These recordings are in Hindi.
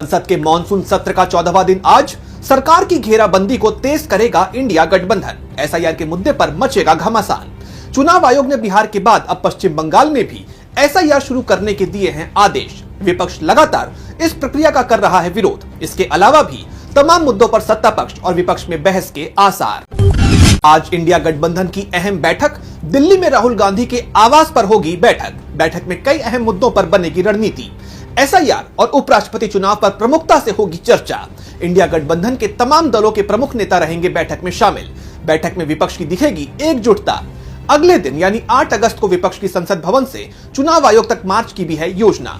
संसद के मॉनसून सत्र का 14वां दिन आज सरकार की घेराबंदी को तेज करेगा इंडिया गठबंधन। एसआईआर के मुद्दे पर मचेगा घमासान। चुनाव आयोग ने बिहार के बाद अब पश्चिम बंगाल में भी एसआईआर शुरू करने के दिए हैं आदेश। विपक्ष लगातार इस प्रक्रिया का कर रहा है विरोध। इसके अलावा भी तमाम मुद्दों पर सत्ता पक्ष और विपक्ष में बहस के आसार। आज इंडिया गठबंधन की अहम बैठक दिल्ली में राहुल गांधी के आवास पर होगी। बैठक में कई अहम मुद्दों पर बनेगी रणनीति। एसआईआर और उपराष्ट्रपति चुनाव पर प्रमुखता से होगी चर्चा। इंडिया गठबंधन के तमाम दलों के प्रमुख नेता रहेंगे बैठक में शामिल। बैठक में विपक्ष की दिखेगी एकजुटता। अगले दिन यानी 8 अगस्त को विपक्ष की संसद भवन से चुनाव आयोग तक मार्च की भी है योजना।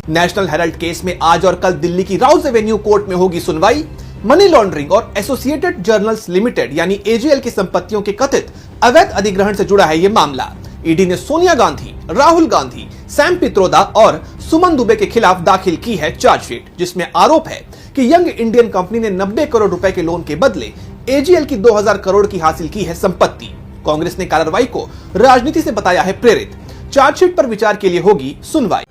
नेशनल हेराल्ड केस में आज और कल दिल्ली की राउज एवेन्यू कोर्ट में होगी सुनवाई। मनी लॉन्ड्रिंग और एसोसिएटेड जर्नल्स लिमिटेड यानी एजेएल की संपत्तियों के कथित अवैध अधिग्रहण से जुड़ा है ये मामला। ईडी ने सोनिया गांधी, राहुल गांधी, सैम पित्रोदा और सुमन दुबे के खिलाफ दाखिल की है चार्जशीट, जिसमें आरोप है कि यंग इंडियन कंपनी ने 90 करोड़ रुपए के लोन के बदले एजेएल की 2000 करोड़ की हासिल की है संपत्ति। कांग्रेस ने कार्रवाई को राजनीति से बताया है प्रेरित। चार्जशीट पर विचार के लिए होगी सुनवाई।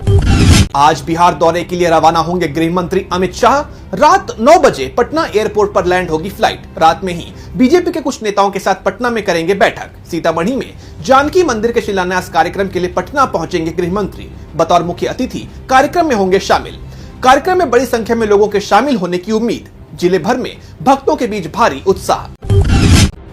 आज बिहार दौरे के लिए रवाना होंगे गृह मंत्री अमित शाह। रात 9 बजे पटना एयरपोर्ट पर लैंड होगी फ्लाइट। रात में ही बीजेपी के कुछ नेताओं के साथ पटना में करेंगे बैठक। सीतामढ़ी में जानकी मंदिर के शिलान्यास कार्यक्रम के लिए पटना पहुंचेंगे गृह मंत्री। बतौर मुख्य अतिथि कार्यक्रम में होंगे शामिल। कार्यक्रम में बड़ी संख्या में लोगों के शामिल होने की उम्मीद। जिले भर में भक्तों के बीच भारी उत्साह।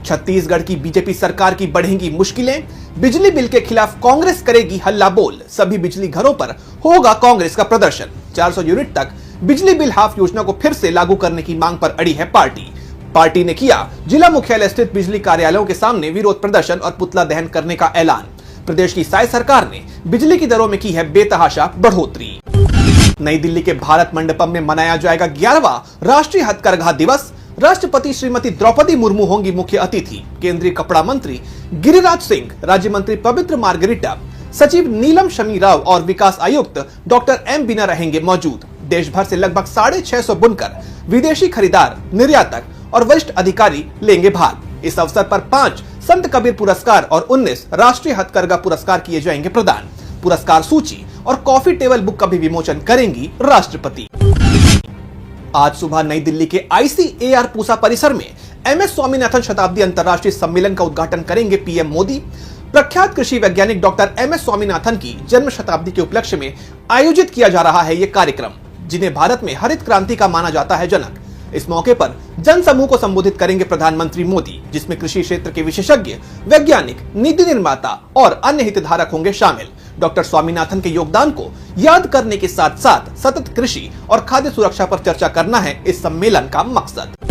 छत्तीसगढ़ की बीजेपी सरकार की बढ़ेंगी मुश्किलें। बिजली बिल के खिलाफ कांग्रेस करेगी हल्ला बोल। सभी बिजली घरों पर होगा कांग्रेस का प्रदर्शन। 400 यूनिट तक बिजली बिल हाफ योजना को फिर से लागू करने की मांग पर अड़ी है पार्टी ने किया जिला मुख्यालय स्थित बिजली कार्यालयों के सामने विरोध प्रदर्शन और पुतला दहन करने का ऐलान। प्रदेश की साय सरकार ने बिजली की दरों में की है बेतहाशा बढ़ोतरी। नई दिल्ली के भारत मंडपम में मनाया जाएगा 11वां राष्ट्रीय हथकरघा दिवस। राष्ट्रपति श्रीमती द्रौपदी मुर्मू होंगी मुख्य अतिथि। केंद्रीय कपड़ा मंत्री गिरिराज सिंह, राज्य मंत्री पवित्र मार्गरिटा, सचिव नीलम शमी राव और विकास आयुक्त डॉक्टर एम बीना रहेंगे मौजूद। देश भर से लगभग 650 बुनकर, विदेशी खरीदार, निर्यातक और वरिष्ठ अधिकारी लेंगे भाग। इस अवसर पर 5 संत कबीर पुरस्कार और 19 राष्ट्रीय हथकरघा पुरस्कार किए जाएंगे प्रदान। पुरस्कार सूची और कॉफी टेबल बुक का भी विमोचन करेंगी राष्ट्रपति। आज सुबह नई दिल्ली के आईसीएआर पूसा परिसर में एमएस स्वामीनाथन शताब्दी अंतर्राष्ट्रीय सम्मेलन का उद्घाटन करेंगे पीएम मोदी। प्रख्यात कृषि वैज्ञानिक डॉक्टर एमएस स्वामीनाथन की जन्म शताब्दी के उपलक्ष्य में आयोजित किया जा रहा है ये कार्यक्रम, जिन्हें भारत में हरित क्रांति का माना जाता है जनक। इस मौके पर जन समूह को संबोधित करेंगे प्रधानमंत्री मोदी, जिसमें कृषि क्षेत्र के विशेषज्ञ, वैज्ञानिक, नीति निर्माता और अन्य हितधारक होंगे शामिल। डॉक्टर स्वामीनाथन के योगदान को याद करने के साथ साथ सतत कृषि और खाद्य सुरक्षा पर चर्चा करना है इस सम्मेलन का मकसद।